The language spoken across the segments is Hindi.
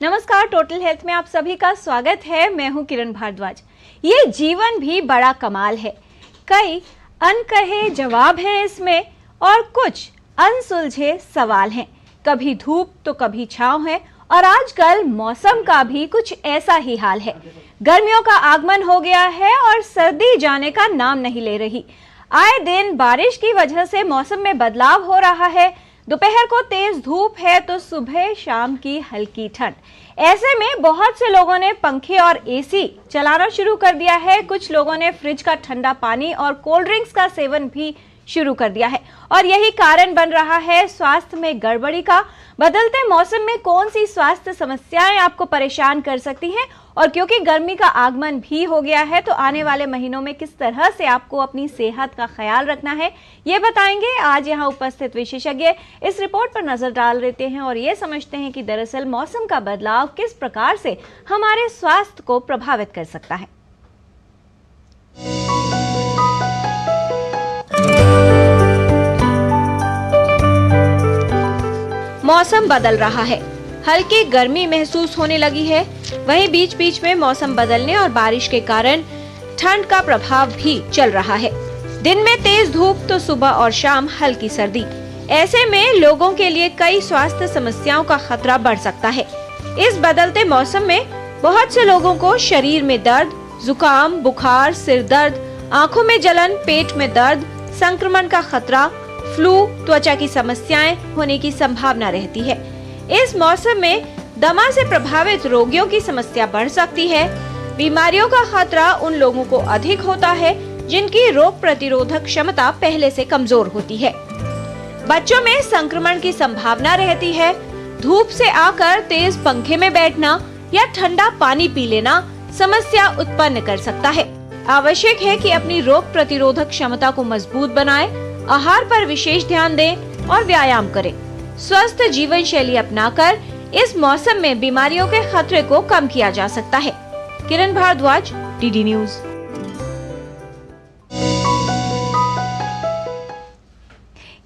नमस्कार, टोटल हेल्थ में आप सभी का स्वागत है। मैं हूं किरण भारद्वाज। ये जीवन भी बड़ा कमाल है। कई अनकहे जवाब हैं इसमें और कुछ अनसुलझे सवाल हैं। कभी धूप तो कभी छांव है और आजकल मौसम का भी कुछ ऐसा ही हाल है। गर्मियों का आगमन हो गया है और सर्दी जाने का नाम नहीं ले रही। आए दिन बारिश की वजह से मौसम में बदलाव हो रहा है। दोपहर को तेज धूप है तो सुबह शाम की हल्की ठंड। ऐसे में बहुत से लोगों ने पंखे और एसी चलाना शुरू कर दिया है। कुछ लोगों ने फ्रिज का ठंडा पानी और कोल्ड ड्रिंक्स का सेवन भी शुरू कर दिया है और यही कारण बन रहा है स्वास्थ्य में गड़बड़ी का। बदलते मौसम में कौन सी स्वास्थ्य समस्याएं आपको परेशान कर सकती हैं और क्योंकि गर्मी का आगमन भी हो गया है तो आने वाले महीनों में किस तरह से आपको अपनी सेहत का ख्याल रखना है, ये बताएंगे आज यहाँ उपस्थित विशेषज्ञ। इस रिपोर्ट पर नजर डाल लेते हैं और ये समझते हैं कि दरअसल मौसम का बदलाव किस प्रकार से हमारे स्वास्थ्य को प्रभावित कर सकता है। मौसम बदल रहा है, हल्की गर्मी महसूस होने लगी है। वहीं बीच बीच में मौसम बदलने और बारिश के कारण ठंड का प्रभाव भी चल रहा है। दिन में तेज धूप तो सुबह और शाम हल्की सर्दी। ऐसे में लोगों के लिए कई स्वास्थ्य समस्याओं का खतरा बढ़ सकता है। इस बदलते मौसम में बहुत से लोगों को शरीर में दर्द, जुकाम, बुखार, सिर दर्द, आंखों में जलन, पेट में दर्द, संक्रमण का खतरा, फ्लू, त्वचा की समस्याएं होने की संभावना रहती है। इस मौसम में दमा से प्रभावित रोगियों की समस्या बढ़ सकती है। बीमारियों का खतरा उन लोगों को अधिक होता है जिनकी रोग प्रतिरोधक क्षमता पहले से कमजोर होती है। बच्चों में संक्रमण की संभावना रहती है। धूप से आकर तेज पंखे में बैठना या ठंडा पानी पी लेना समस्या उत्पन्न कर सकता है। आवश्यक है कि अपनी रोग प्रतिरोधक क्षमता को मजबूत बनाएं, आहार पर विशेष ध्यान दें और व्यायाम करें। स्वस्थ जीवन शैली अपनाकर इस मौसम में बीमारियों के खतरे को कम किया जा सकता है। किरण भारद्वाज, डीडी न्यूज।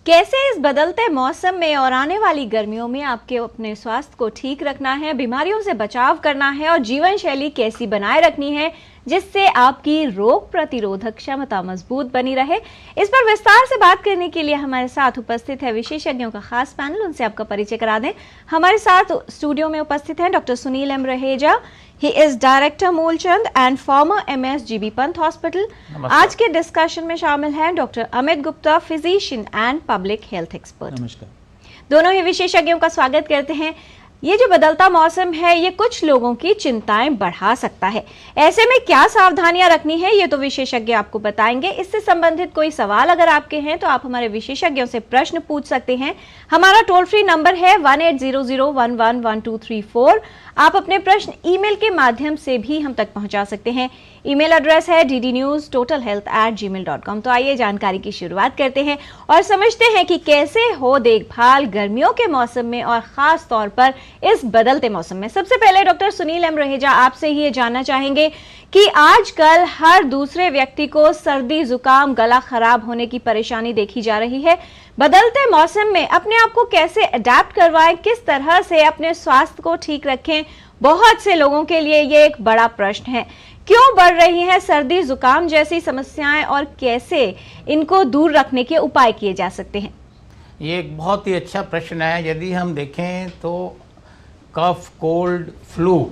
कैसे इस बदलते मौसम में और आने वाली गर्मियों में आपके अपने स्वास्थ्य को ठीक रखना है, बीमारियों से बचाव करना है और जीवन शैली कैसी बनाए रखनी है जिससे आपकी रोग प्रतिरोधक क्षमता मजबूत बनी रहे, इस पर विस्तार से बात करने के लिए हमारे साथ उपस्थित है विशेषज्ञों का खास पैनल। उनसे आपका परिचय करा दें। हमारे साथ स्टूडियो में उपस्थित हैं doctor Sunil M Raheja. He is director Moolchand and former MS GB Pant hospital. आज के डिस्कशन में शामिल हैं doctor Amit Gupta, physician and public health expert. नमस्कार। दोनों ही विशेषज्ञों का स्वागत करते हैं। ये जो बदलता मौसम है ये कुछ लोगों की चिंताएं बढ़ा सकता है। ऐसे में क्या सावधानियां रखनी है ये तो विशेषज्ञ आपको बताएंगे। इससे संबंधित कोई सवाल अगर आपके हैं तो आप हमारे विशेषज्ञों से प्रश्न पूछ सकते हैं। हमारा टोल फ्री नंबर है 1800111234। आप अपने प्रश्न ईमेल के माध्यम से भी हम तक पहुंचा सकते हैं। ईमेल एड्रेस है ddnewstotalhealth@gmail.com। तो आइए जानकारी की शुरुआत करते हैं और समझते हैं कि कैसे हो देखभाल गर्मियों के मौसम में और खास तौर पर इस बदलते मौसम में। सबसे पहले डॉक्टर सुनील एम रहेजा, आपसे ही ये जानना चाहेंगे कि आजकल हर दूसरे व्यक्ति को सर्दी, जुकाम, गला खराब होने की परेशानी देखी जा रही है। बदलते मौसम में अपने आप को कैसे अडेप्ट करवाएं, किस तरह से अपने स्वास्थ्य को ठीक रखें, बहुत से लोगों के लिए ये एक बड़ा प्रश्न है। क्यों बढ़ रही है सर्दी, जुकाम जैसी समस्याएं और कैसे इनको दूर रखने के उपाय किए जा सकते हैं? ये एक बहुत ही अच्छा प्रश्न है। यदि हम देखें तो कफ, कोल्ड, फ्लू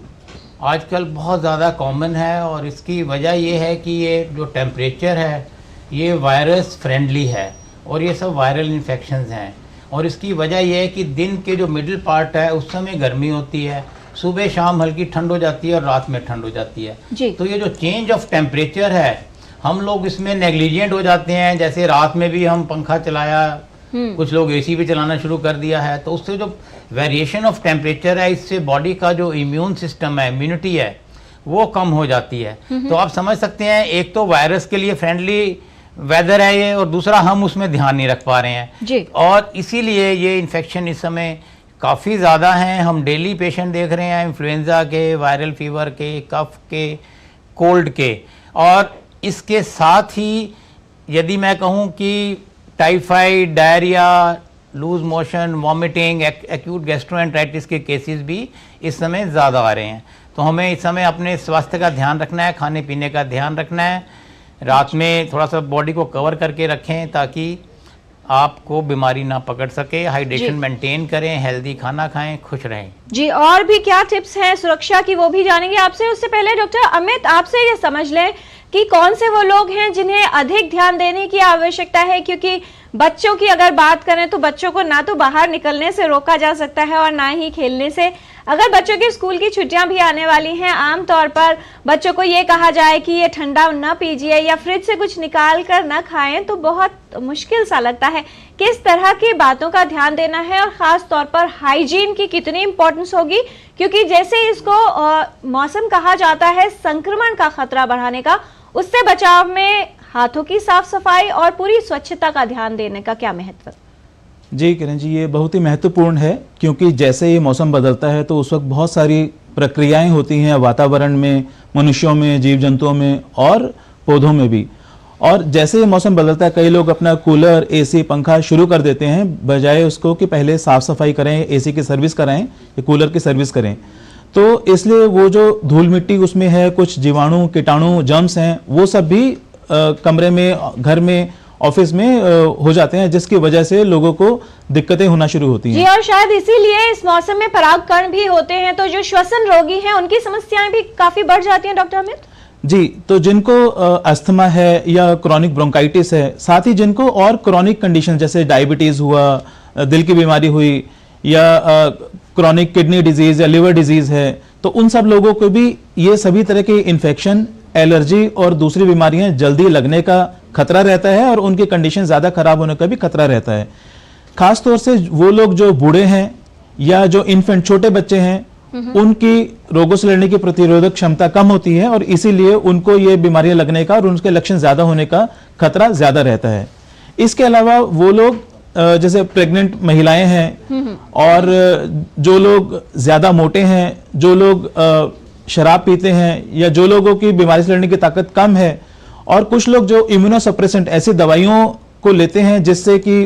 आजकल बहुत ज़्यादा कॉमन है और इसकी वजह ये है कि ये जो टेम्परेचर है ये वायरस फ्रेंडली है और ये सब वायरल इन्फेक्शंस हैं। और इसकी वजह यह है कि दिन के जो मिडिल पार्ट है उस समय गर्मी होती है, सुबह शाम हल्की ठंड हो जाती है और रात में ठंड हो जाती है। तो ये जो चेंज ऑफ टेम्परेचर है हम लोग इसमें नेग्लिजेंट हो जाते हैं। जैसे रात में भी हम पंखा चलाया, कुछ लोग एसी भी चलाना शुरू कर दिया है, तो उससे जो वेरिएशन ऑफ टेम्परेचर है इससे बॉडी का जो इम्यून सिस्टम है, इम्यूनिटी है, वो कम हो जाती है। तो आप समझ सकते हैं एक तो वायरस के लिए फ्रेंडली वेदर है ये और दूसरा हम उसमें ध्यान नहीं रख पा रहे हैं और इसीलिए ये इन्फेक्शन इस समय काफ़ी ज़्यादा हैं। हम डेली पेशेंट देख रहे हैं इन्फ्लुएंजा के, वायरल फीवर के, कफ के, कोल्ड के। और इसके साथ ही यदि मैं कहूँ कि typhoid, diarrhoea, loose motion, vomiting, acute gastroenteritis के केसेस भी इस समय ज़्यादा आ रहे हैं। तो हमें इस समय अपने स्वास्थ्य का ध्यान रखना है, खाने पीने का ध्यान रखना है, रात में थोड़ा सा बॉडी को कवर करके रखें ताकि आपको बीमारी ना पकड़ सके, हाइड्रेशन मेंटेन करें, हेल्दी खाना खाएं, खुश रहें। जी, और भी क्या टिप्स हैं सुरक्षा की वो भी जानेंगे आपसे। उससे पहले डॉक्टर अमित आपसे ये समझ लें कि कौन से वो लोग हैं जिन्हें अधिक ध्यान देने की आवश्यकता है, क्योंकि बच्चों की अगर बात करें तो बच्चों को ना तो बाहर निकलने से रोका जा सकता है और ना ही खेलने से। अगर बच्चों के स्कूल की छुट्टियां भी आने वाली हैं, आमतौर पर बच्चों को ये कहा जाए कि ये ठंडा न पीजिए या फ्रिज से कुछ निकाल कर न खाएं तो बहुत मुश्किल सा लगता है। किस तरह की बातों का ध्यान देना है और खास तौर पर हाइजीन की कितनी इंपॉर्टेंस होगी, क्योंकि जैसे इसको मौसम कहा जाता है संक्रमण का खतरा बढ़ाने का, उससे बचाव में हाथों की साफ सफाई और पूरी स्वच्छता का ध्यान देने का क्या महत्व? जी किरण जी, ये बहुत ही महत्वपूर्ण है, क्योंकि जैसे ही मौसम बदलता है तो उस वक्त बहुत सारी प्रक्रियाएं होती हैं वातावरण में, मनुष्यों में, जीव जंतुओं में और पौधों में भी। और जैसे ही मौसम बदलता है कई लोग अपना कूलर, एसी, पंखा शुरू कर देते हैं बजाय उसको कि पहले साफ सफाई करें, एसी की सर्विस कराएं या कूलर की सर्विस करें। तो इसलिए वो जो धूल मिट्टी उसमें है, कुछ जीवाणु, कीटाणु, जर्म्स हैं, वो सब भी कमरे में, घर में, ऑफिस में हो जाते हैं, जिसकी वजह से लोगों को दिक्कतें होना शुरू होती हैं। जी, और शायद इसीलिए इस मौसम में परागकण भी होते हैं, तो जो श्वसन रोगी हैं उनकी समस्याएं भी काफी बढ़ जाती हैं डॉक्टर अमित। जी, तो जिनको अस्थमा है या क्रॉनिक ब्रोंकाइटिस है, साथ ही जिनको और क्रॉनिक कंडीशन जैसे डायबिटीज हुआ, दिल की बीमारी हुई या क्रॉनिक किडनी डिजीज या लिवर डिजीज है, तो उन सब लोगों को भी ये सभी तरह के इन्फेक्शन, एलर्जी और दूसरी बीमारियां जल्दी लगने का खतरा रहता है और उनकी कंडीशन ज़्यादा खराब होने का भी खतरा रहता है। खास तौर से वो लोग जो बूढ़े हैं या जो इन्फेंट, छोटे बच्चे हैं, उनकी रोगों से लड़ने की प्रतिरोधक क्षमता कम होती है और इसीलिए उनको ये बीमारियां लगने का और उनके लक्षण ज़्यादा होने का खतरा ज़्यादा रहता है। इसके अलावा वो लोग जैसे प्रेग्नेंट महिलाएं हैं और जो लोग ज़्यादा मोटे हैं, जो लोग शराब पीते हैं या जो लोगों की बीमारी से लड़ने की ताकत कम है, और कुछ लोग जो इम्यूनोसप्रेसेंट ऐसी दवाइयों को लेते हैं जिससे कि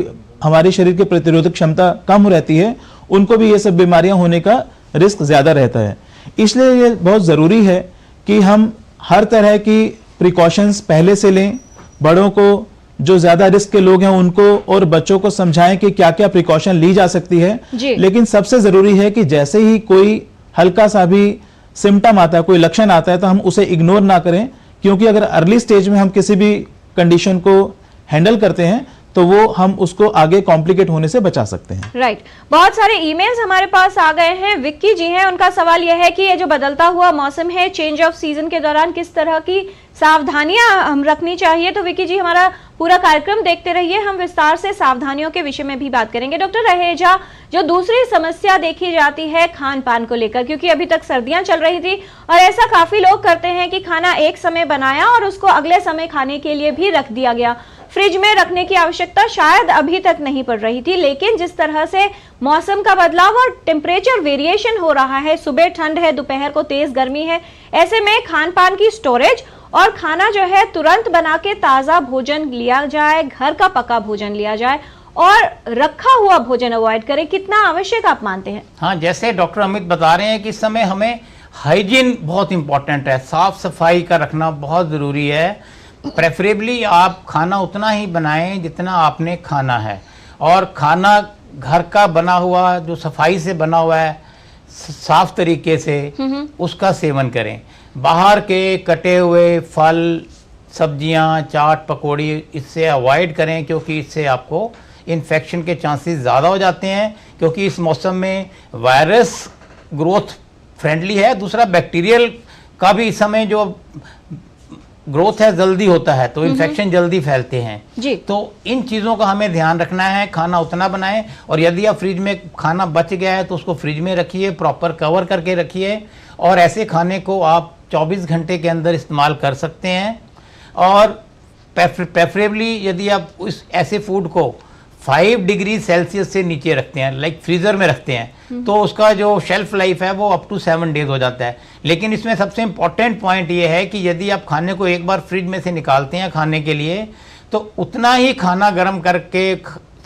हमारे शरीर की प्रतिरोधक क्षमता कम रहती है, उनको भी ये सब बीमारियां होने का रिस्क ज़्यादा रहता है। इसलिए ये बहुत ज़रूरी है कि हम हर तरह की प्रिकॉशंस पहले से लें, बड़ों को, जो ज़्यादा रिस्क के लोग हैं उनको और बच्चों को समझाएं कि क्या क्या प्रिकॉशन ली जा सकती है। लेकिन सबसे ज़रूरी है कि जैसे ही कोई हल्का सा भी सिम्टम आता है, कोई लक्षण आता है, तो हम उसे इग्नोर ना करें, क्योंकि अगर अर्ली स्टेज में हम किसी भी कंडीशन को हैंडल करते हैं तो वो हम उसको आगे कॉम्प्लिकेट होने से बचा सकते हैं। राइट। बहुत सारे ईमेल्स हमारे पास आ गए हैं। विक्की जी हैं, उनका सवाल यह है कि ये जो बदलता हुआ मौसम है, चेंज ऑफ सीजन के दौरान किस तरह की सावधानियां हम रखनी चाहिए। तो विक्की जी, हमारा पूरा कार्यक्रम देखते रहिए, हम विस्तार से सावधानियों के विषय में भी बात करेंगे। डॉक्टर रहेजा, जो दूसरी समस्या देखी जाती है खान पान को लेकर, क्योंकि अभी तक सर्दियां चल रही थी और ऐसा काफी लोग करते हैं कि खाना एक समय बनाया और उसको अगले समय खाने के लिए भी रख दिया गया। फ्रिज में रखने की आवश्यकता शायद अभी तक नहीं पड़ रही थी, लेकिन जिस तरह से मौसम का बदलाव और टेम्परेचर वेरिएशन हो रहा है, सुबह ठंड है, दोपहर को तेज गर्मी है, ऐसे में खान पान की स्टोरेज और खाना जो है तुरंत बना के ताज़ा भोजन लिया जाए, घर का पका भोजन लिया जाए और रखा हुआ भोजन अवॉइड करें, कितना आवश्यक आप मानते हैं? हाँ, जैसे डॉक्टर अमित बता रहे हैं कि इस समय हमें हाइजीन बहुत इंपॉर्टेंट है, साफ सफाई का रखना बहुत ज़रूरी है। प्रेफरेबली आप खाना उतना ही बनाएं जितना आपने खाना है, और खाना घर का बना हुआ, जो सफाई से बना हुआ है, साफ तरीके से उसका सेवन करें। बाहर के कटे हुए फल, सब्जियां, चाट, पकौड़ी, इससे अवॉइड करें, क्योंकि इससे आपको इन्फेक्शन के चांसेस ज़्यादा हो जाते हैं, क्योंकि इस मौसम में वायरस ग्रोथ फ्रेंडली है, दूसरा बैक्टीरियल का भी इस समय जो ग्रोथ है जल्दी होता है, तो इन्फेक्शन जल्दी फैलते हैं जी। तो इन चीज़ों का हमें ध्यान रखना है। खाना उतना बनाएं, और यदि आप फ्रिज में खाना बच गया है तो उसको फ्रिज में रखिए, प्रॉपर कवर करके रखिए, और ऐसे खाने को आप 24 घंटे के अंदर इस्तेमाल कर सकते हैं। और प्रेफरेबली यदि आप उस ऐसे फूड को 5 डिग्री सेल्सियस से नीचे रखते हैं, लाइक फ्रीज़र में रखते हैं, तो उसका जो शेल्फ लाइफ है वो अप टू 7 डेज हो जाता है। लेकिन इसमें सबसे इम्पॉर्टेंट पॉइंट ये है कि यदि आप खाने को एक बार फ्रिज में से निकालते हैं खाने के लिए, तो उतना ही खाना गर्म करके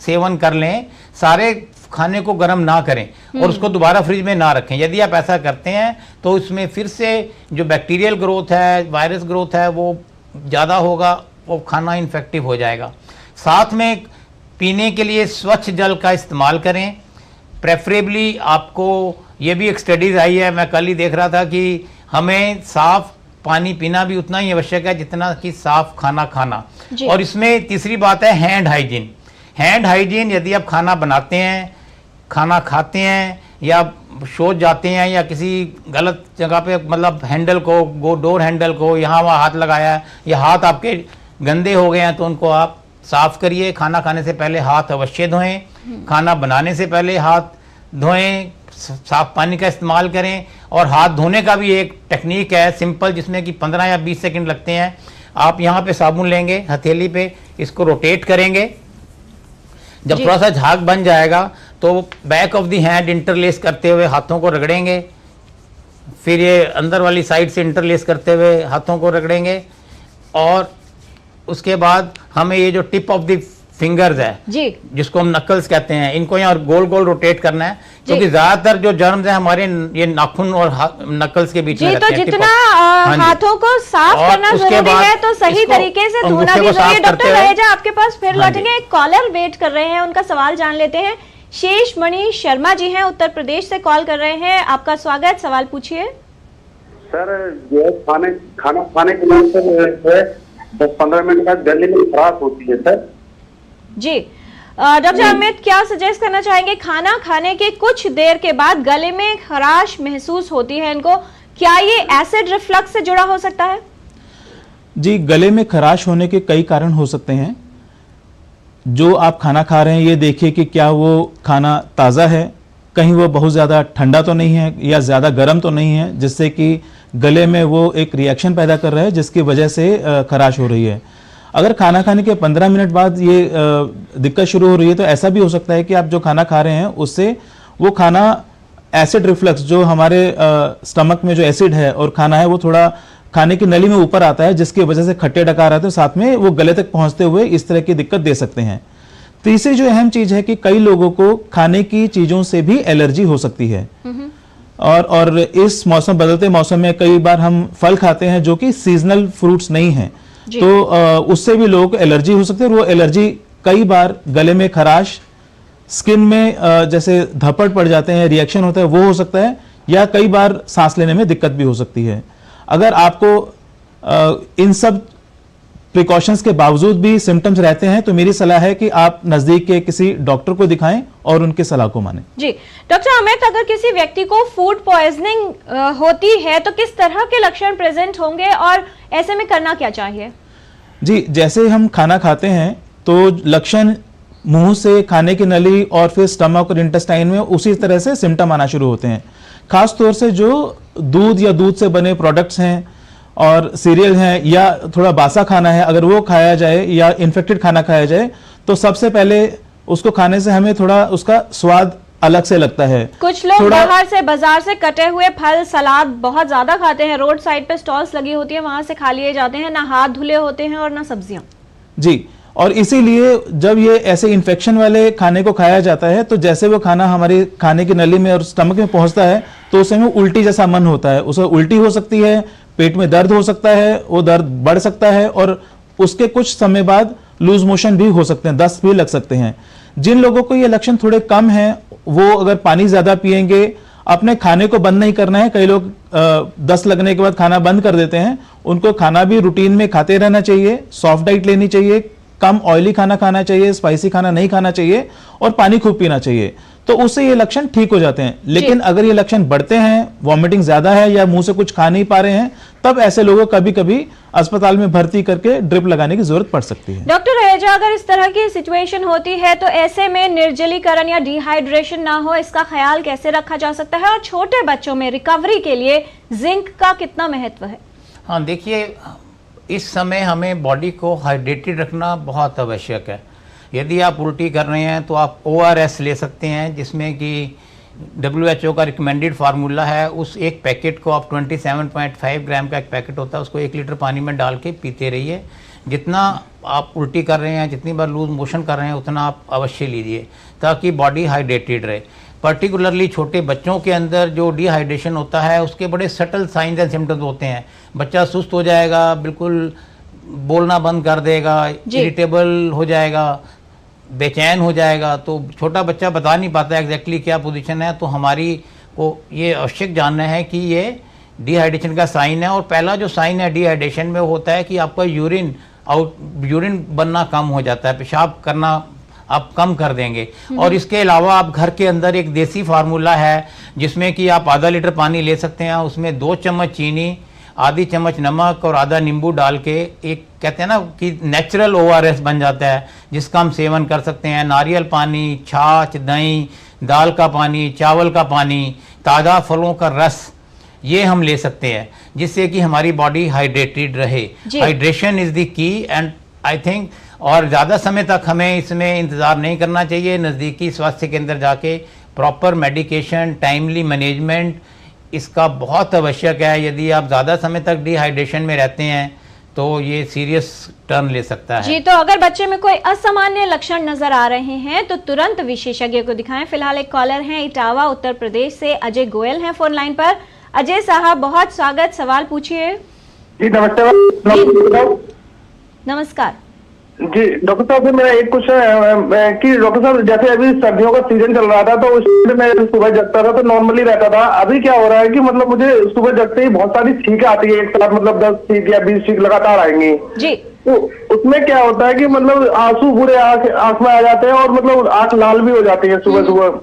सेवन कर लें, सारे खाने को गर्म ना करें और उसको दोबारा फ्रिज में ना रखें। यदि आप ऐसा करते हैं तो इसमें फिर से जो बैक्टीरियल ग्रोथ है, वायरस ग्रोथ है, वो ज़्यादा होगा, वो खाना इन्फेक्टिव हो जाएगा। साथ में पीने के लिए स्वच्छ जल का इस्तेमाल करें। प्रेफरेबली आपको, ये भी एक स्टडीज़ आई है, मैं कल ही देख रहा था कि हमें साफ पानी पीना भी उतना ही आवश्यक है जितना कि साफ खाना खाना। और इसमें तीसरी बात है हैंड हाइजीन। हैंड हाइजीन, यदि आप खाना बनाते हैं, खाना खाते हैं या शौच जाते हैं या किसी गलत जगह पे, मतलब हैंडल को, डोर हैंडल को यहाँ वहाँ हाथ लगाया है या हाथ आपके गंदे हो गए हैं, तो उनको आप साफ करिए। खाना खाने से पहले हाथ अवश्य धोएं, खाना बनाने से पहले हाथ धोएं, साफ पानी का इस्तेमाल करें। और हाथ धोने का भी एक टेक्निक है सिंपल, जिसमें कि 15 या 20 सेकंड लगते हैं। आप यहाँ पे साबुन लेंगे, हथेली पे इसको रोटेट करेंगे, जब थोड़ा सा झाग बन जाएगा तो back of the hand interlace करते हुए हाथों को रगड़ेंगे, फिर ये अंदर वाली साइड से इंटरलेस करते हुए हाथों को रगड़ेंगे, और उसके बाद हमें ये जो टिप ऑफ द फिंगर्स है जी, जिसको हम नकल्स कहते हैं, इनको यहाँ गोल गोल रोटेट करना है, क्योंकि ज्यादातर जो जर्म्स हैं हमारे ये नाखून और नकल्स के बीच में रहते हैं। तो जितना हाथों को साफ करना जरूरी है, तो सही तरीके से धोना भी जरूरी है। डॉक्टर रहेजा, आपके पास फिर लौटेंगे। एक कॉलर वेट कर रहे हैं, उनका सवाल जान लेते हैं। शेष मणि शर्मा जी हैं, उत्तर प्रदेश से कॉल कर रहे हैं। आपका स्वागत, सवाल पूछिए। सर, जो खाना खाने के बाद 10-15 मिनट बाद गले में खराश होती है सर। जी डॉक्टर अमित, क्या सजेस्ट करना चाहेंगे? खाना खाने के कुछ देर के बाद गले में खराश महसूस होती है इनको, क्या ये एसिड रिफ्लक्स से जुड़ा हो सकता है? जी, गले में खराश होने के कई कारण हो सकते हैं। जो आप खाना खा रहे हैं, ये देखिए कि क्या वो खाना ताज़ा है, कहीं वो बहुत ज़्यादा ठंडा तो नहीं है या ज़्यादा गर्म तो नहीं है, जिससे कि गले में वो एक रिएक्शन पैदा कर रहा है जिसकी वजह से खराश हो रही है। अगर खाना खाने के 15 मिनट बाद ये दिक्कत शुरू हो रही है, तो ऐसा भी हो सकता है कि आप जो खाना खा रहे हैं उससे वो खाना एसिड रिफ्लक्स, जो हमारे स्टमक में जो एसिड है और खाना है, वो थोड़ा खाने की नली में ऊपर आता है, जिसकी वजह से खट्टे डकार आते हैं, साथ में वो गले तक पहुंचते हुए इस तरह की दिक्कत दे सकते हैं। तीसरी जो अहम चीज है कि कई लोगों को खाने की चीजों से भी एलर्जी हो सकती है, और इस मौसम, बदलते मौसम में कई बार हम फल खाते हैं जो कि सीजनल फ्रूट्स नहीं हैं, तो उससे भी लोगों को एलर्जी हो सकती है। वो एलर्जी कई बार गले में खराश, स्किन में जैसे धब्बड़ पड़ जाते हैं, रिएक्शन होता है, वो हो सकता है, या कई बार सांस लेने में दिक्कत भी हो सकती है। अगर आपको इन सब प्रिकॉशंस के बावजूद भी सिम्टम्स रहते हैं, तो मेरी सलाह है कि आप नजदीक के किसी डॉक्टर को दिखाएं और उनकी सलाह को मानें। जी डॉक्टर अमित, अगर किसी व्यक्ति को फूड पॉइजनिंग होती है तो किस तरह के लक्षण प्रेजेंट होंगे और ऐसे में करना क्या चाहिए? जी, जैसे हम खाना खाते हैं तो लक्षण मुंह से, खाने की नली और फिर स्टमक और इंटेस्टाइन में उसी तरह से सिम्टम आना शुरू होते हैं। खास तौर से जो दूध या दूध से बने प्रोडक्ट्स हैं और सीरियल हैं या थोड़ा बासा खाना है, अगर वो खाया जाए या इन्फेक्टेड खाना खाया जाए, तो सबसे पहले उसको खाने से हमें थोड़ा उसका स्वाद अलग से लगता है। कुछ लोग बाहर से, बाजार से कटे हुए फल, सलाद बहुत ज्यादा खाते हैं, रोड साइड पे स्टॉल्स लगी होती है, वहां से खा लिए जाते हैं, ना हाथ धुले होते हैं और ना सब्जियां। जी, और इसीलिए जब ये ऐसे इन्फेक्शन वाले खाने को खाया जाता है, तो जैसे वो खाना हमारे खाने की नली में और स्टमक में पहुंचता है, तो उस समय उल्टी जैसा मन होता है, उसे उल्टी हो सकती है, पेट में दर्द हो सकता है, वो दर्द बढ़ सकता है, और उसके कुछ समय बाद लूज मोशन भी हो सकते हैं, दस्त भी लग सकते हैं। जिन लोगों को ये लक्षण थोड़े कम हैं, वो अगर पानी ज्यादा पिएंगे, अपने खाने को बंद नहीं करना है। कई लोग दस्त लगने के बाद खाना बंद कर देते हैं, उनको खाना भी रूटीन में खाते रहना चाहिए, सॉफ्ट डाइट लेनी चाहिए, कम ऑयली खाना खाना चाहिए, स्पाइसी खाना नहीं खाना चाहिए, और पानी खूब पीना चाहिए, तो उससे ये लक्षण ठीक हो जाते हैं। लेकिन अगर ये लक्षण बढ़ते हैं, वॉमिटिंग ज्यादा है या मुंह से कुछ खा नहीं पा रहे हैं, तब ऐसे लोगों को कभी कभी अस्पताल में भर्ती करके ड्रिप लगाने की जरूरत पड़ सकती है। डॉक्टर रहेजा, अगर इस तरह की सिचुएशन होती है तो ऐसे में निर्जलीकरण या डिहाइड्रेशन ना हो, इसका ख्याल कैसे रखा जा सकता है? और छोटे बच्चों में रिकवरी के लिए जिंक का कितना महत्व है? हाँ, देखिए, इस समय हमें बॉडी को हाइड्रेटेड रखना बहुत आवश्यक है। यदि आप उल्टी कर रहे हैं तो आप ORS ले सकते हैं, जिसमें कि WHO का रिकमेंडेड फार्मूला है। उस एक पैकेट को आप 27.5 ग्राम का एक पैकेट होता है, उसको 1 लीटर पानी में डाल के पीते रहिए। जितना आप उल्टी कर रहे हैं, जितनी बार लूज मोशन कर रहे हैं, उतना आप अवश्य लीजिए ताकि बॉडी हाइड्रेटेड रहे। पर्टिकुलरली छोटे बच्चों के अंदर जो डिहाइड्रेशन होता है उसके बड़े सटल साइंस एंड सिम्टम्स होते हैं। बच्चा सुस्त हो जाएगा, बिल्कुल बोलना बंद कर देगा, इरिटेबल हो जाएगा, बेचैन हो जाएगा। तो छोटा बच्चा बता नहीं पाता एग्जैक्टली क्या पोजीशन है। तो हमारी को ये आवश्यक जानना है कि ये डिहाइड्रेशन का साइन है। और पहला जो साइन है डिहाइड्रेशन में होता है कि आपका यूरिन बनना कम हो जाता है, पेशाब करना आप कम कर देंगे। और इसके अलावा आप घर के अंदर एक देसी फार्मूला है जिसमें कि आप आधा लीटर पानी ले सकते हैं, उसमें 2 चम्मच चीनी, आधी चम्मच नमक और आधा नींबू डाल के एक कहते हैं ना कि नेचुरल ORS बन जाता है जिसका हम सेवन कर सकते हैं। नारियल पानी, छाछ, दही, दाल का पानी, चावल का पानी, ताज़ा फलों का रस, ये हम ले सकते हैं जिससे कि हमारी बॉडी हाइड्रेटेड रहे। Hydration is the key and I think, और ज़्यादा समय तक हमें इसमें इंतज़ार नहीं करना चाहिए। नज़दीकी स्वास्थ्य केंद्र जाके प्रॉपर मेडिकेशन, टाइमली मैनेजमेंट इसका बहुत आवश्यक है। यदि आप ज़्यादा समय तक डिहाइड्रेशन में रहते हैं तो ये सीरियस टर्न ले सकता है। जी, तो अगर बच्चे में कोई असामान्य लक्षण नजर आ रहे हैं तो तुरंत विशेषज्ञ को दिखाएं। फिलहाल एक कॉलर हैं इटावा उत्तर प्रदेश से, अजय गोयल हैं फोन लाइन पर। अजय साहब बहुत स्वागत, सवाल पूछिए। जी नमस्ते। नमस्कार जी डॉक्टर साहब से मेरा एक क्वेश्चन है कि डॉक्टर साहब जैसे अभी सर्दियों का सीजन चल रहा था तो उस टाइम मैं सुबह जगता था तो नॉर्मली रहता था। अभी क्या हो रहा है कि मतलब मुझे सुबह जगते ही बहुत सारी छींकें आती है, एक साथ मतलब 10 छींक या 20 छींक लगातार आएंगी जी। तो उसमें क्या होता है कि मतलब आंसू पूरे आंख में आ जाते हैं और मतलब आंख लाल भी हो जाती है सुबह सुबह।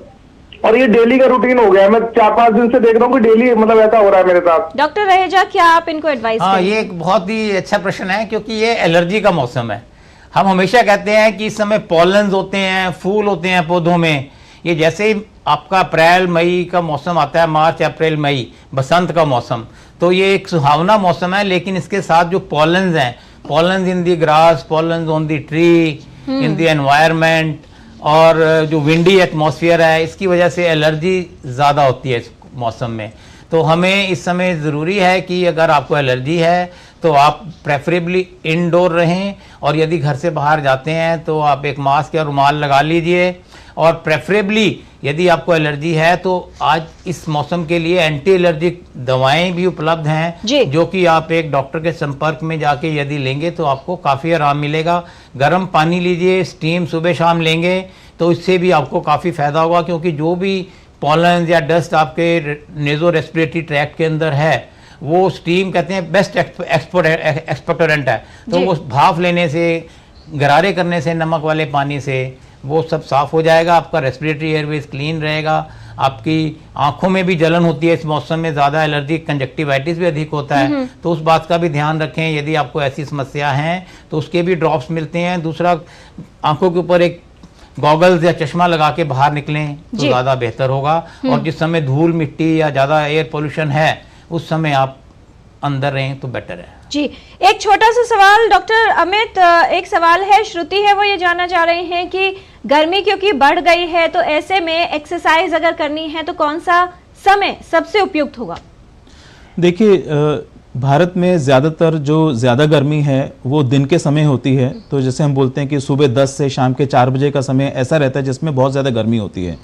और ये डेली का रूटीन हो गया है, मैं 4-5 दिन से देख रहा हूँ कि डेली मतलब ऐसा हो रहा है मेरे साथ। डॉक्टर रहेजा, क्या आप इनको एडवाइस हाँ, ये एक बहुत ही अच्छा प्रश्न है क्योंकि ये एलर्जी का मौसम है। हम हमेशा कहते हैं कि इस समय पॉलन्स होते हैं, फूल होते हैं पौधों में। ये जैसे ही आपका अप्रैल मई का मौसम आता है, मार्च अप्रैल मई, बसंत का मौसम, तो ये एक सुहावना मौसम है। लेकिन इसके साथ जो पॉलन्स हैं, pollens in the grass, pollens on the tree, in the environment, और जो विंडी एटमॉस्फेयर है, इसकी वजह से एलर्जी ज़्यादा होती है इस मौसम में। तो हमें इस समय ज़रूरी है कि अगर आपको एलर्जी है तो आप प्रेफरेबली इनडोर रहें, और यदि घर से बाहर जाते हैं तो आप एक मास्क या रुमाल लगा लीजिए। और प्रेफरेबली यदि आपको एलर्जी है तो आज इस मौसम के लिए एंटी एलर्जिक दवाएं भी उपलब्ध हैं जो कि आप एक डॉक्टर के संपर्क में जाके यदि लेंगे तो आपको काफ़ी आराम मिलेगा। गर्म पानी लीजिए, स्टीम सुबह शाम लेंगे तो इससे भी आपको काफ़ी फ़ायदा होगा, क्योंकि जो भी पॉलन या डस्ट आपके नेज़ो रेस्पिरेटरी ट्रैक्ट के अंदर है वो स्टीम कहते हैं बेस्ट एक्सपोर्टेंट है। तो वो भाप लेने से, गरारे करने से नमक वाले पानी से वो सब साफ हो जाएगा, आपका रेस्पिरेटरी एयरवेज क्लीन रहेगा। आपकी आंखों में भी जलन होती है इस मौसम में, ज़्यादा एलर्जी, कंजक्टिवाइटिस भी अधिक होता है, तो उस बात का भी ध्यान रखें। यदि आपको ऐसी समस्या है तो उसके भी ड्रॉप्स मिलते हैं। दूसरा, आंखों के ऊपर एक गॉगल्स या चश्मा लगा के बाहर निकलें तो ज़्यादा बेहतर होगा। और जिस समय धूल मिट्टी या ज़्यादा एयर पोल्यूशन है उस समय आप अंदर रहें तो बेटर है। जी, एक छोटा सा सवाल डॉक्टर अमित, एक सवाल है, श्रुति है, वो ये जानना चाह रहे हैं कि गर्मी क्योंकि बढ़ गई है तो ऐसे में एक्सरसाइज अगर करनी है तो कौन सा समय सबसे उपयुक्त होगा? देखिए, भारत में ज़्यादातर जो ज़्यादा गर्मी है वो दिन के समय होती है। तो जैसे हम बोलते हैं कि सुबह 10 से शाम के 4 बजे का समय ऐसा रहता है जिसमें बहुत ज़्यादा गर्मी होती है।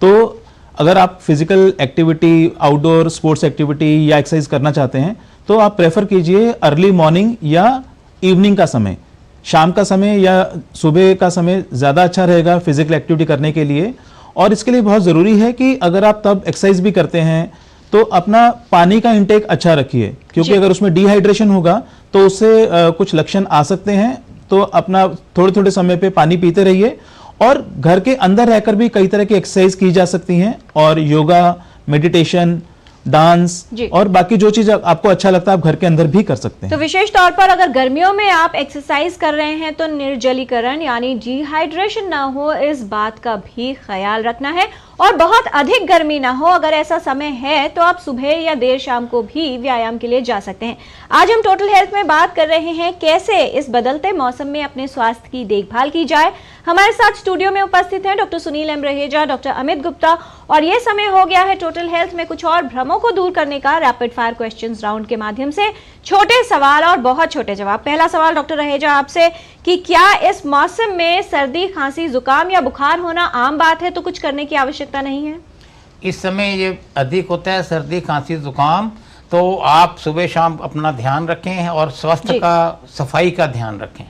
तो अगर आप physical activity, outdoor sports activity या एक्सरसाइज करना चाहते हैं तो आप प्रेफर कीजिए अर्ली मॉर्निंग या इवनिंग का समय। शाम का समय या सुबह का समय ज़्यादा अच्छा रहेगा फिजिकल एक्टिविटी करने के लिए। और इसके लिए बहुत ज़रूरी है कि अगर आप तब एक्सरसाइज भी करते हैं तो अपना पानी का इंटेक अच्छा रखिए, क्योंकि अगर उसमें डिहाइड्रेशन होगा तो उससे कुछ लक्षण आ सकते हैं। तो अपना थोड़े थोड़े समय पे पानी पीते रहिए। और घर के अंदर रहकर भी कई तरह की एक्सरसाइज की जा सकती हैं, और योगा, मेडिटेशन, डांस और बाकी जो चीज आपको अच्छा लगता है आप घर के अंदर भी कर सकते हैं। तो विशेष तौर पर अगर गर्मियों में आप एक्सरसाइज कर रहे हैं तो निर्जलीकरण यानी डिहाइड्रेशन ना हो, इस बात का भी ख्याल रखना है। और बहुत अधिक गर्मी ना हो, अगर ऐसा समय है तो आप सुबह या देर शाम को भी व्यायाम के लिए जा सकते हैं। आज हम टोटल हेल्थ में बात कर रहे हैं कैसे इस बदलते मौसम में अपने स्वास्थ्य की देखभाल की जाए। हमारे साथ स्टूडियो में उपस्थित हैं doctor Sunil M Raheja, doctor Amit Gupta, और ये समय हो गया है टोटल हेल्थ में कुछ और भ्रमों को दूर करने का रैपिड फायर क्वेश्चंस राउंड के माध्यम से। छोटे सवाल और बहुत छोटे जवाब। पहला सवाल डॉक्टर रहेजा आपसे कि क्या इस मौसम में सर्दी, खांसी, जुकाम या बुखार होना आम बात है, तो कुछ करने की आवश्यकता नहीं है? इस समय ये अधिक होता है सर्दी, खांसी, जुकाम, तो आप सुबह शाम अपना ध्यान रखें और स्वास्थ्य का, सफाई का ध्यान रखें।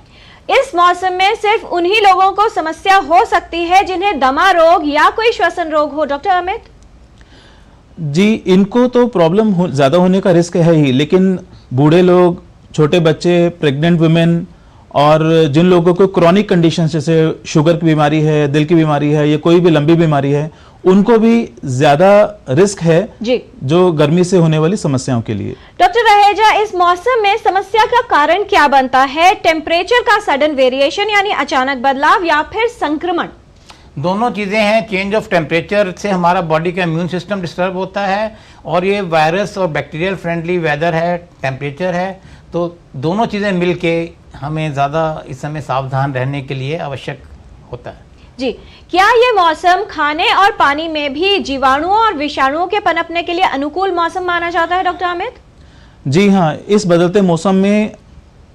इस मौसम में सिर्फ उन्हीं लोगों को समस्या हो सकती है जिन्हें दमा रोग या कोई श्वसन रोग हो। डॉक्टर अमित जी, इनको तो प्रॉब्लम ज्यादा होने का रिस्क है ही, लेकिन बूढ़े लोग, छोटे बच्चे, प्रेग्नेंट वुमेन और जिन लोगों को क्रॉनिक कंडीशन जैसे शुगर की बीमारी है, दिल की बीमारी है या कोई भी लंबी बीमारी है, उनको भी ज्यादा रिस्क है जी, जो गर्मी से होने वाली समस्याओं के लिए। डॉक्टर रहेजा, इस मौसम में समस्या का कारण क्या बनता है? टेम्परेचर का सडन वेरिएशन यानी अचानक बदलाव या फिर संक्रमण? दोनों चीज़ें हैं। चेंज ऑफ टेम्परेचर से हमारा बॉडी का इम्यून सिस्टम डिस्टर्ब होता है और ये वायरस और बैक्टीरियल फ्रेंडली वेदर है, टेम्परेचर है, तो दोनों चीज़ें मिलके हमें ज़्यादा इस समय सावधान रहने के लिए आवश्यक होता है जी। क्या ये मौसम खाने और पानी में भी जीवाणुओं और विषाणुओं के पनपने के लिए अनुकूल मौसम माना जाता है? डॉक्टर अमित जी हाँ, इस बदलते मौसम में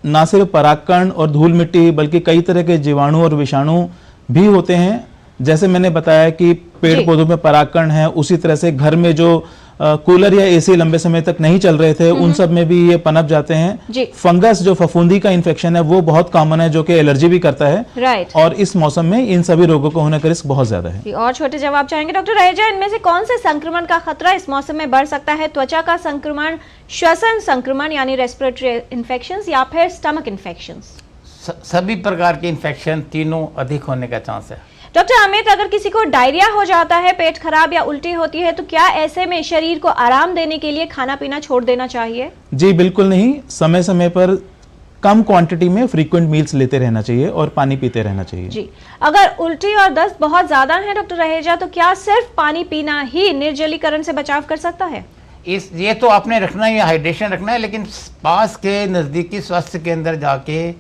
ना सिर्फ परागकण और धूल मिट्टी बल्कि कई तरह के जीवाणु और विषाणु भी होते हैं। जैसे मैंने बताया कि पेड़ पौधों में परागकण है, उसी तरह से घर में जो कूलर या एसी लंबे समय तक नहीं चल रहे थे उन सब में भी ये पनप जाते हैं। फंगस जो फफूंदी का इन्फेक्शन है वो बहुत कॉमन है, जो कि एलर्जी भी करता है। राइट। और इस मौसम में इन सभी रोगों को होने का रिस्क बहुत ज्यादा है। और छोटे जवाब चाहेंगे डॉक्टर रहेजा, इनमें से कौन से संक्रमण का खतरा इस मौसम में बढ़ सकता है? त्वचा का संक्रमण, श्वसन संक्रमण यानी रेस्पिरेटरी इन्फेक्शंस या फिर स्टमक इन्फेक्शंस? सभी प्रकार के इन्फेक्शन तीनों अधिक होने का चांस है। डॉक्टर अमित, अगर किसी को डायरिया हो जाता है, पेट खराब या उल्टी होती है, तो क्या ऐसे में शरीर को आराम देने के लिए खाना पीना छोड़ देना चाहिए? जी बिल्कुल नहीं, समय समय पर कम क्वांटिटी में फ्रीक्वेंट मील्स लेते रहना चाहिए और पानी पीते रहना चाहिए जी। अगर उल्टी और दस्त बहुत ज्यादा है डॉक्टर रहेजा, तो क्या सिर्फ पानी पीना ही निर्जलीकरण से बचाव कर सकता है? ये तो आपने रखना है, हाइड्रेशन रखना है, लेकिन पास के नजदीकी स्वास्थ्य केंद्र जाके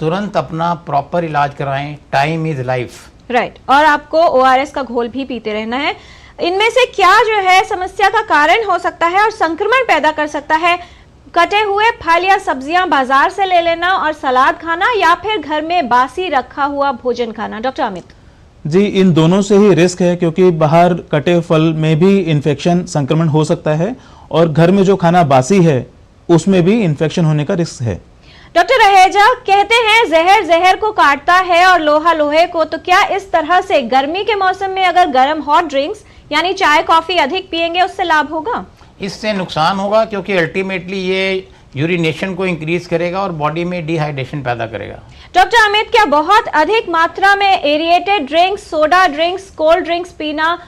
तुरंत अपना प्रॉपर इलाज कराएं। Time is life. राइट। और आपको ORS का घोल भी पीते रहना है। इनमें से क्या जो है समस्या का कारण हो सकता है और संक्रमण पैदा कर सकता है? कटे हुए फल या सब्जियां बाजार से ले लेना और सलाद खाना या फिर घर में बासी रखा हुआ भोजन खाना? डॉक्टर अमित जी, इन दोनों से ही रिस्क है, क्योंकि बाहर कटे फल में भी इन्फेक्शन, संक्रमण हो सकता है और घर में जो खाना बासी है उसमें भी इन्फेक्शन होने का रिस्क है। डॉक्टर रहेजा, कहते हैं जहर जहर को काटता है और लोहा लोहे को, तो क्या इस तरह से गर्मी के मौसम में अगर गर्म हॉट ड्रिंक्स यानी चाय कॉफी अधिक पिएंगे उससे लाभ होगा? इससे नुकसान होगा, क्योंकि अल्टीमेटली ये यूरिनेशन को इंक्रीज करेगा और बॉडी में डिहाइड्रेशन पैदा करेगा। डॉक्टर अमित, क्या बहुत अधिक मात्रा में aerated drinks, soda drinks, cold drinks पीना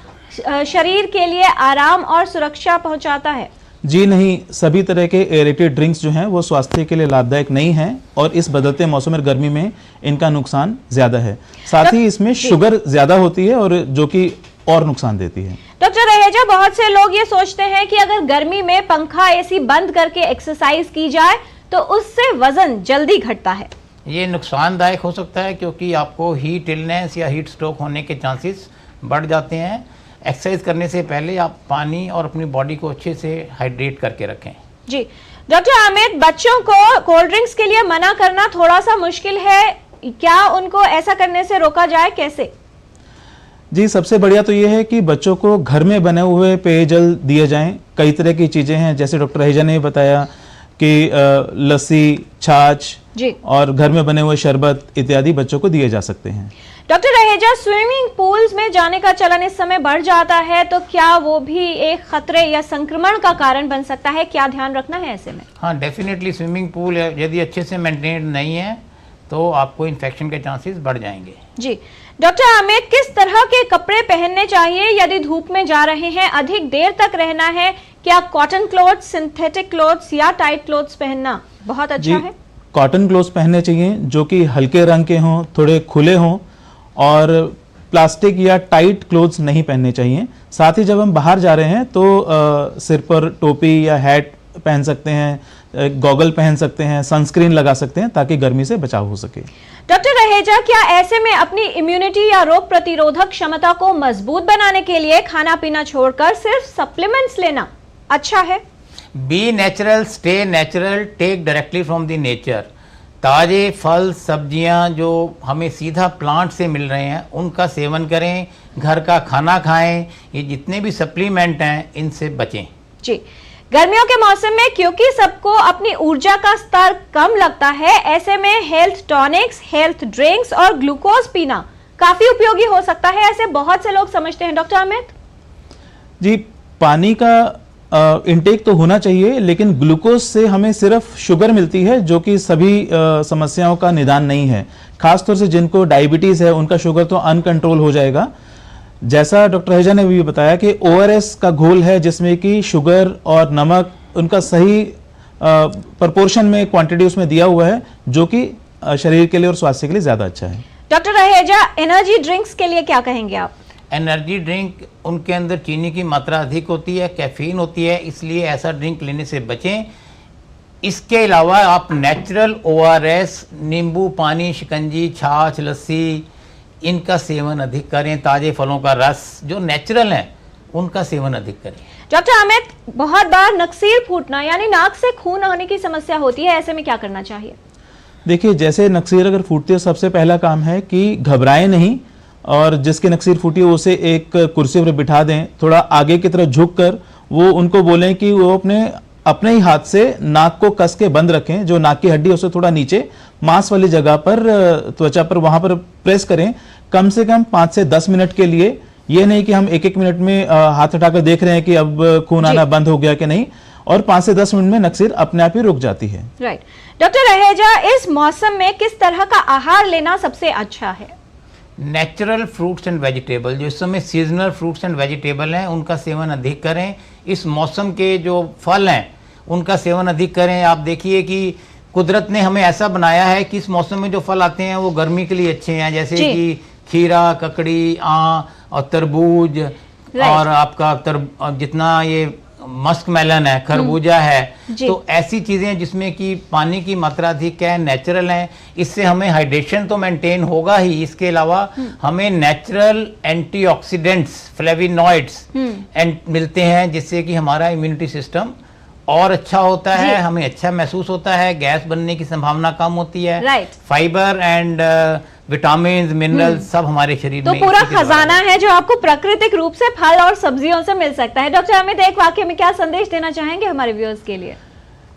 शरीर के लिए आराम और सुरक्षा पहुंचाता है? जी नहीं, सभी तरह के एरेटेड ड्रिंक्स जो हैं वो स्वास्थ्य के लिए लाभदायक नहीं हैं और इस बदलते मौसम और गर्मी में इनका नुकसान ज्यादा है। साथ ही इसमें शुगर ज्यादा होती है और जो कि और नुकसान देती है। डॉक्टर रहेजा, बहुत से लोग ये सोचते हैं कि अगर गर्मी में पंखा एसी बंद करके एक्सरसाइज की जाए तो उससे वजन जल्दी घटता है। ये नुकसानदायक हो सकता है, क्योंकि आपको हीट इलनेस या हीट स्ट्रोक होने के चांसेस बढ़ जाते हैं। एक्सरसाइज करने से पहले आप पानी और अपनी बॉडी को अच्छे से हाइड्रेट करके रखें। जी। डॉक्टर अमित, बच्चों को कोल्ड ड्रिंक्स के लिए मना करना थोड़ा सा मुश्किल है, क्या उनको ऐसा करने से रोका जाए, कैसे? जी, सबसे बढ़िया तो ये है कि बच्चों को घर में बने हुए पेयजल दिए जाएं। कई तरह की चीजें हैं, जैसे डॉक्टर रहेजा ने बताया कि लस्सी, छाछ और घर में बने हुए शरबत इत्यादि बच्चों को दिए जा सकते हैं। डॉक्टर रहेजा, स्विमिंग पूल्स में जाने का चलन इस समय बढ़ जाता है, तो क्या वो भी एक खतरे या संक्रमण का कारण बन सकता है? क्या ध्यान रखना है ऐसे में? हाँ, डेफिनेटली स्विमिंग पूल यदि अच्छे से मेंटेन नहीं है तो आपको इन्फेक्शन के चांसेस बढ़ जाएंगे। जी। डॉक्टर अमित, किस तरह के कपड़े पहनने चाहिए यदि धूप में जा रहे हैं, अधिक देर तक रहना है? क्या कॉटन क्लोथ्स, सिंथेटिक क्लोथ्स या टाइट क्लोथ्स पहनना बहुत अच्छा है? कॉटन क्लोथ्स पहनने चाहिए जो कि हल्के रंग के हों, थोड़े खुले हों और प्लास्टिक या टाइट क्लोथ्स नहीं पहनने चाहिए। साथ ही जब हम बाहर जा रहे हैं तो सिर पर टोपी या हैट पहन सकते हैं, गॉगल पहन सकते हैं, सनस्क्रीन लगा सकते हैं ताकि गर्मी से बचाव हो सके। डॉक्टर रहेजा, क्या ऐसे में अपनी इम्यूनिटी या रोग प्रतिरोधक क्षमता को मजबूत बनाने के लिए खाना पीना छोड़कर सिर्फ सप्लीमेंट्स लेना अच्छा है? Be natural, stay natural, take directly from the nature. ताजे फल सब्जियां जो हमें सीधा प्लांट से मिल रहे हैं उनका सेवन करें, घर का खाना खाएं। ये जितने भी सप्लीमेंट हैं इनसे बचें। जी, गर्मियों के मौसम में क्योंकि सबको अपनी ऊर्जा का स्तर कम लगता है, ऐसे में हेल्थ टॉनिक्स, हेल्थ ड्रिंक्स और ग्लूकोज पीना काफी उपयोगी हो सकता है, ऐसे बहुत से लोग समझते हैं। डॉक्टर अमित जी, पानी का इनटेक तो होना चाहिए, लेकिन ग्लूकोज से हमें सिर्फ शुगर मिलती है जो कि सभी समस्याओं का निदान नहीं है। खासतौर से जिनको डायबिटीज है उनका शुगर तो अनकंट्रोल हो जाएगा। जैसा डॉक्टर रहेजा ने भी बताया कि ORS का घोल है जिसमें कि शुगर और नमक उनका सही प्रपोर्शन में क्वांटिटी उसमें दिया हुआ है, जो कि शरीर के लिए और स्वास्थ्य के लिए ज्यादा अच्छा है। डॉक्टर रहेजा, एनर्जी ड्रिंक्स के लिए क्या कहेंगे आप? एनर्जी ड्रिंक, उनके अंदर चीनी की मात्रा अधिक होती है, कैफीन होती है, इसलिए ऐसा ड्रिंक लेने से बचें। इसके अलावा आप नेचुरल ORS, नींबू पानी, शिकंजी, छाछ, लस्सी, इनका सेवन अधिक करें। ताजे फलों का रस जो नेचुरल है उनका सेवन अधिक करें। डॉक्टर अमित, बहुत बार नक्सीर फूटना यानी नाक से खून आने की समस्या होती है, ऐसे में क्या करना चाहिए? देखिए, जैसे नक्सीर अगर फूटती है, सबसे पहला काम है कि घबराएं नहीं और जिसकी नक्सीर फूटी है उसे एक कुर्सी पर बिठा दें, थोड़ा आगे की तरफ झुककर वो उनको बोलें कि वो अपने ही हाथ से नाक को कस के बंद रखें, जो नाक की हड्डी है उसे थोड़ा नीचे मांस वाली जगह पर, त्वचा पर, वहां पर प्रेस करें कम से कम 5 से 10 मिनट के लिए। ये नहीं कि हम एक एक मिनट में हाथ उठाकर देख रहे हैं कि अब खून आना बंद हो गया कि नहीं, और 5 से 10 मिनट में नक्सीर अपने आप ही रुक जाती है। राइट। डॉक्टर रहेजा, इस मौसम में किस तरह का आहार लेना सबसे अच्छा है? नेचुरल फ्रूट्स एंड वेजिटेबल, जो इस समय सीजनल फ्रूट्स एंड वेजिटेबल हैं उनका सेवन अधिक करें। इस मौसम के जो फल हैं उनका सेवन अधिक करें। आप देखिए कि कुदरत ने हमें ऐसा बनाया है कि इस मौसम में जो फल आते हैं वो गर्मी के लिए अच्छे हैं, जैसे कि खीरा, ककड़ी, और तरबूज, और आपका जितना ये मस्क मेलन है, खरबूजा है, तो ऐसी चीजें जिसमें कि पानी की मात्रा अधिक है, नेचुरल है, इससे हमें हाइड्रेशन तो मेंटेन होगा ही, इसके अलावा हमें नेचुरल एंटीऑक्सीडेंट्स, फ्लेविनॉइड्स मिलते हैं, जिससे कि हमारा इम्यूनिटी सिस्टम और अच्छा होता है, हमें अच्छा महसूस होता है, गैस बनने की संभावना कम होती है। फाइबर एंड विटामिन, मिनरल सब हमारे शरीर में, तो पूरा खजाना है जो आपको प्राकृतिक रूप से फल और सब्जियों से मिल सकता है। डॉक्टर अमित, एक वाक्य में क्या संदेश देना चाहेंगे हमारे व्यूअर्स के लिए?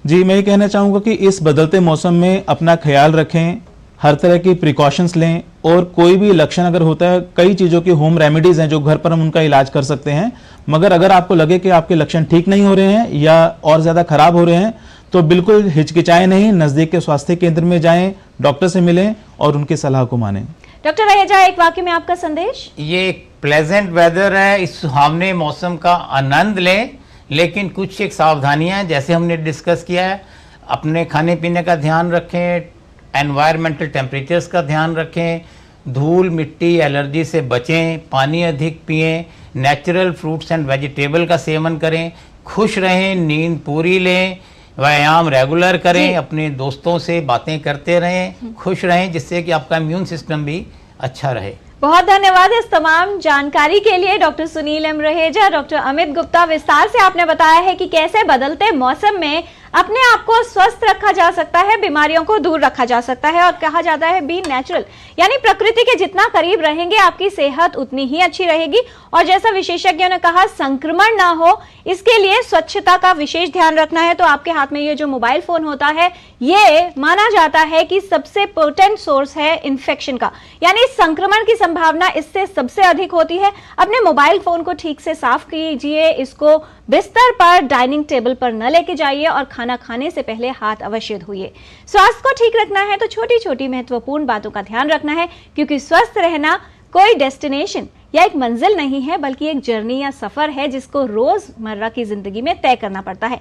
जी, मैं ये कहना चाहूंगा कि इस बदलते मौसम में अपना ख्याल रखें, हर तरह की प्रिकॉशंस लें, और कोई भी लक्षण अगर होता है, कई चीज़ों की होम रेमेडीज हैं जो घर पर हम उनका इलाज कर सकते हैं। मगर अगर आपको लगे कि आपके लक्षण ठीक नहीं हो रहे हैं या और ज़्यादा खराब हो रहे हैं, तो बिल्कुल हिचकिचाएं नहीं, नज़दीक के स्वास्थ्य केंद्र में जाएं, डॉक्टर से मिलें और उनकी सलाह को मानें। डॉक्टर रहेजा, एक वाक्य में आपका संदेश? ये प्लेजेंट वेदर है, इस सुहावने मौसम का आनंद लें, लेकिन कुछ एक सावधानियां जैसे हमने डिस्कस किया है, अपने खाने पीने का ध्यान रखें, एनवायरमेंटल टेम्परेचर्स का ध्यान रखें, धूल मिट्टी एलर्जी से बचें, पानी अधिक पिएं, नेचुरल फ्रूट्स एंड वेजिटेबल का सेवन करें, खुश रहें, नींद पूरी लें, व्यायाम रेगुलर करें, अपने दोस्तों से बातें करते रहें, खुश रहें, जिससे कि आपका इम्यून सिस्टम भी अच्छा रहे। बहुत धन्यवाद इस तमाम जानकारी के लिए doctor Sunil M Raheja. Doctor Amit Gupta, विस्तार से आपने बताया है कि कैसे बदलते मौसम में अपने आप को स्वस्थ रखा जा सकता है, बीमारियों को दूर रखा जा सकता है, और कहा जाता है बी नेचुरल, यानी प्रकृति के जितना करीब रहेंगे आपकी सेहत उतनी ही अच्छी रहेगी। और जैसा विशेषज्ञों ने कहा, संक्रमण ना हो इसके लिए स्वच्छता का विशेष ध्यान रखना है। तो आपके हाथ में ये जो मोबाइल फोन होता है, ये माना जाता है कि सबसे पोटेंट सोर्स है इन्फेक्शन का, यानी संक्रमण की संभावना इससे सबसे अधिक होती है। अपने मोबाइल फोन को ठीक से साफ कीजिए, इसको बिस्तर पर, डाइनिंग टेबल पर न लेके जाइए, और खाना खाने से पहले हाथ अवश्य धोइए। स्वास्थ्य को ठीक रखना है तो छोटी छोटी महत्वपूर्ण बातों का ध्यान रखना है, क्योंकि स्वस्थ रहना कोई डेस्टिनेशन या एक मंजिल नहीं है, बल्कि एक जर्नी या सफर है जिसको रोजमर्रा की जिंदगी में तय करना पड़ता है।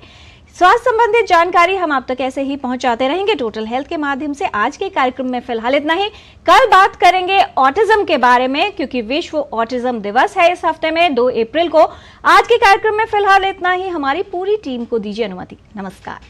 स्वास्थ्य संबंधित जानकारी हम आप तक ऐसे ही पहुंचाते रहेंगे टोटल हेल्थ के माध्यम से। आज के कार्यक्रम में फिलहाल इतना ही। कल बात करेंगे ऑटिज्म के बारे में, क्योंकि विश्व ऑटिज्म दिवस है इस हफ्ते में 2 अप्रैल को। आज के कार्यक्रम में फिलहाल इतना ही। हमारी पूरी टीम को दीजिए अनुमति। नमस्कार।